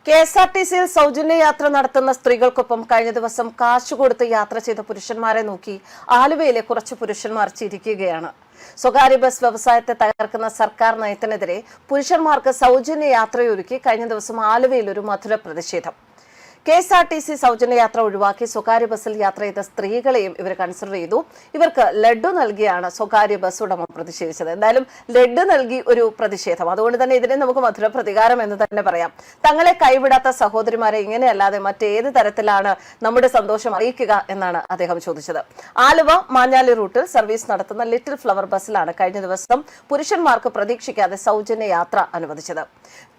കെഎസ്ആർടിസിയിൽ സൗജന്യ യാത്ര നടത്തുന്ന സ്ത്രീകൾക്കൊപ്പം കഴിഞ്ഞ ദിവസം കാശ് കൊടുത്ത് യാത്ര ചെയ്ത പുരുഷന്മാരെ നോക്കി ആലുവയിലെ കുറച്ച് പുരുഷന്മാർ ചിരിക്കുകയാണ്. സ്വകാര്യ ബസ് വ്യവസായത്തെ തകർക്കുന്ന സർക്കാർ നയത്തിനെതിരെ പുരുഷന്മാർക്ക് സൗജന്യ യാത്രയൊരുക്കി കഴിഞ്ഞ ദിവസം ആലുവയിൽ ഒരു മധുര പ്രതിഷേധം. കെഎസ്ആർടിസി സൗജന്യ യാത്ര ഒഴിവാക്കി സ്വകാര്യ ബസ്സിൽ യാത്ര ചെയ്ത സ്ത്രീകളെയും ഇവർ കൺസിഡർ ചെയ്തു. ഇവർക്ക് ലഡ്ഡു നൽകിയാണ് സ്വകാര്യ ബസ് ഉടമ പ്രതിഷേധിച്ചത്. എന്തായാലും ലഡ്ഡു നൽകി ഒരു പ്രതിഷേധം, അതുകൊണ്ട് തന്നെ ഇതിനെ നമുക്ക് മധുര പ്രതികാരം എന്ന് തന്നെ പറയാം. തങ്ങളെ കൈവിടാത്ത സഹോദരിമാരെ ഇങ്ങനെയല്ലാതെ മറ്റേത് തരത്തിലാണ് നമ്മുടെ സന്തോഷം അറിയിക്കുക എന്നാണ് അദ്ദേഹം ചോദിച്ചത്. ആലുവ മാഞ്ഞാലി റൂട്ടിൽ സർവീസ് നടത്തുന്ന ലിറ്റിൽ ഫ്ലവർ ബസ്സിലാണ് കഴിഞ്ഞ ദിവസം പുരുഷന്മാർക്ക് പ്രതീക്ഷിക്കാതെ സൗജന്യ യാത്ര അനുവദിച്ചത്.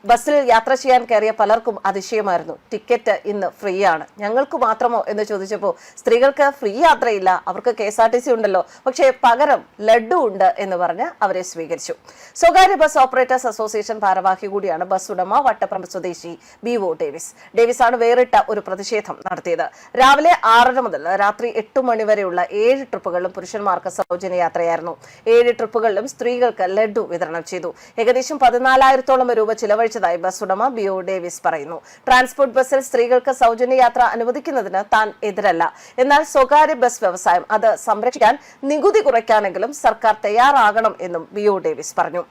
ബസ്സിൽ യാത്ര ചെയ്യാൻ കയറിയ പലർക്കും അതിശയമായിരുന്നു. ടിക്കറ്റ് ഇന്ന് ഫ്രീ ആണ്, ഞങ്ങൾക്ക് മാത്രമോ എന്ന് ചോദിച്ചപ്പോൾ സ്ത്രീകൾക്ക് ഫ്രീ യാത്രയില്ല, അവർക്ക് കെഎസ്ആർടിസി ഉണ്ടല്ലോ, പക്ഷേ പകരം ലഡ്ഡു ഉണ്ട് എന്ന് പറഞ്ഞ് അവരെ സ്വീകരിച്ചു. സ്വകാര്യ ബസ് ഓപ്പറേറ്റേഴ്സ് അസോസിയേഷൻ ഭാരവാഹി കൂടിയാണ് ബസ് ഉടമ വട്ടപ്പറമ്പ് സ്വദേശി ബിഒ ഡേവിസ് ആണ് വേറിട്ട ഒരു പ്രതിഷേധം നടത്തിയത്. രാവിലെ 6:30 മുതൽ രാത്രി 8 മണി വരെയുള്ള 7 ട്രിപ്പുകളിലും പുരുഷന്മാർക്ക് സൗജന്യ യാത്രയായിരുന്നു. 7 ട്രിപ്പുകളിലും സ്ത്രീകൾക്ക് ലഡ്ഡു വിതരണം ചെയ്തു. ഏകദേശം 14,000-ഓളം രൂപ ചിലവഴിച്ചതായി ബസ് ഉടമ ബിഒ ഡേവിസ് പറയുന്നു. ട്രാൻസ്പോർട്ട് ബസ്സിൽ സ്ത്രീകൾക്ക് സൗജന്യ യാത്ര അനുവദിക്കുന്നതിന് താൻ എതിരല്ല. എന്നാൽ സ്വകാര്യ ബസ് വ്യവസായം അത് സംരക്ഷിക്കാൻ നികുതി കുറയ്ക്കാനെങ്കിലും സർക്കാർ തയ്യാറാകണം എന്നും ബിഒ ഡേവിസ് പറഞ്ഞു.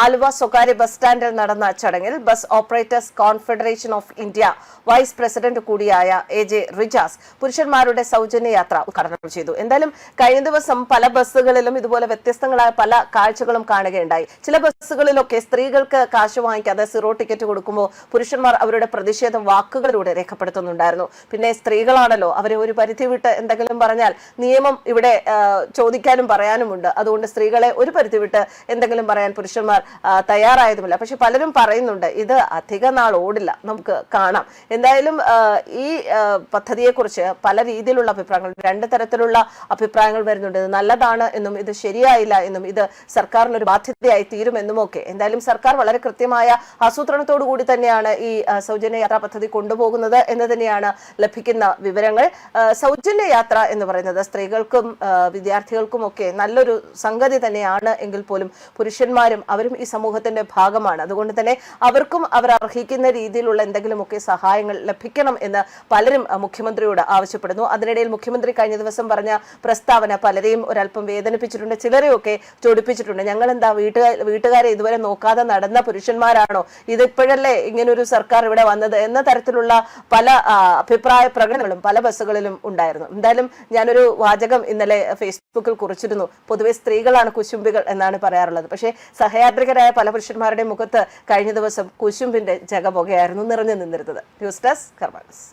ആലുവ സ്വകാര്യ ബസ് സ്റ്റാൻഡിൽ നടന്ന ചടങ്ങിൽ bus operators confederation of India vice president കൂടിയായ എ.ജെ. റിജാസ് പുരുഷന്മാരുടെ സൗജന്യ യാത്ര ഉദ്ഘാടനം ചെയ്തു. എന്തായാലും കഴിഞ്ഞ ദിവസം പല ബസ്സുകളിലും ഇതുപോലെ വ്യത്യസ്തങ്ങളായ പല കാഴ്ചകളും കാണുകയുണ്ടായി. ചില ബസ്സുകളിലൊക്കെ സ്ത്രീകൾക്ക് കാശ് വാങ്ങിക്കാതെ സീറോ ടിക്കറ്റ് കൊടുക്കുമ്പോൾ പുരുഷന്മാർ അവരുടെ പ്രതിഷേധം വാക്കുകളിലൂടെ രേഖപ്പെടുത്തുന്നുണ്ടായിരുന്നു. പിന്നെ സ്ത്രീകളാണല്ലോ, അവരെ ഒരു പരിധി വിട്ട് എന്തെങ്കിലും പറഞ്ഞാൽ നിയമം ഇവിടെ ചോദിക്കാനും പറയാനുമുണ്ട്. അതുകൊണ്ട് സ്ത്രീകളെ ഒരു പരിധി വിട്ട് എന്തെങ്കിലും പറയാൻ പുരുഷന്മാർ തയ്യാറായതുമില്ല. പക്ഷെ പലരും പറയുന്നുണ്ട് ഇത് അധിക നാൾ ഓടില്ല, നമുക്ക് കാണാം. എന്തായാലും ഈ പദ്ധതിയെക്കുറിച്ച് പല രീതിയിലുള്ള അഭിപ്രായങ്ങൾ, 2 തരത്തിലുള്ള അഭിപ്രായങ്ങൾ വരുന്നുണ്ട്. ഇത് നല്ലതാണ് എന്നും ഇത് ശരിയായില്ല എന്നും ഇത് സർക്കാരിന് ഒരു ബാധ്യതയായി തീരുമെന്നുമൊക്കെ. എന്തായാലും സർക്കാർ വളരെ കൃത്യമായ ആസൂത്രണത്തോടു കൂടി തന്നെയാണ് ഈ സൗജന്യ യാത്രാ പദ്ധതി കൊണ്ടുപോകുന്നത് എന്ന് തന്നെയാണ് ലഭിക്കുന്ന വിവരങ്ങൾ. സൗജന്യ യാത്ര എന്ന് പറയുന്നത് സ്ത്രീകൾക്കും വിദ്യാർത്ഥികൾക്കും ഒക്കെ നല്ലൊരു സംഗതി തന്നെയാണ് എങ്കിൽ പോലും പുരുഷന്മാരും അവരും ഈ സമൂഹത്തിന്റെ ഭാഗമാണ്. അതുകൊണ്ട് തന്നെ അവർക്കും അവർ അർഹിക്കുന്ന രീതിയിലുള്ള എന്തെങ്കിലുമൊക്കെ സഹായങ്ങൾ ലഭിക്കണം എന്ന് പലരും മുഖ്യമന്ത്രിയോട് ആവശ്യപ്പെടുന്നു. അതിനിടയിൽ മുഖ്യമന്ത്രി കഴിഞ്ഞ ദിവസം പറഞ്ഞ പ്രസ്താവന പലരെയും ഒരല്പം വേദനിപ്പിച്ചിട്ടുണ്ട്, ചിലരെയൊക്കെ ചൊടിപ്പിച്ചിട്ടുണ്ട്. ഞങ്ങൾ എന്താ വീട്ടുകാരെ ഇതുവരെ നോക്കാതെ നടന്ന പുരുഷന്മാരാണോ, ഇതിപ്പോഴല്ലേ ഇങ്ങനൊരു സർക്കാർ ഇവിടെ വന്നത് എന്ന തരത്തിലുള്ള പല അഭിപ്രായ പ്രകടനങ്ങളും പല ബസ്സുകളിലും ഉണ്ടായിരുന്നു. എന്തായാലും ഞാനൊരു വാചകം ഇന്നലെ ഫേസ്ബുക്കിൽ കുറിച്ചിരുന്നു. പൊതുവെ സ്ത്രീകളാണ് കുശുംബികൾ എന്നാണ് പറയാറുള്ളത്. പക്ഷേ സഹയാത്രികരായ പല പുരുഷന്മാരുടെ മുഖത്ത് കഴിഞ്ഞ ദിവസം കുശുംബിന്റെ ജഗപുകയായിരുന്നു നിറഞ്ഞു നിന്നിരുന്നത്. ന്യൂസ് ഡെസ്ക് കർമ്മ ന്യൂസ്.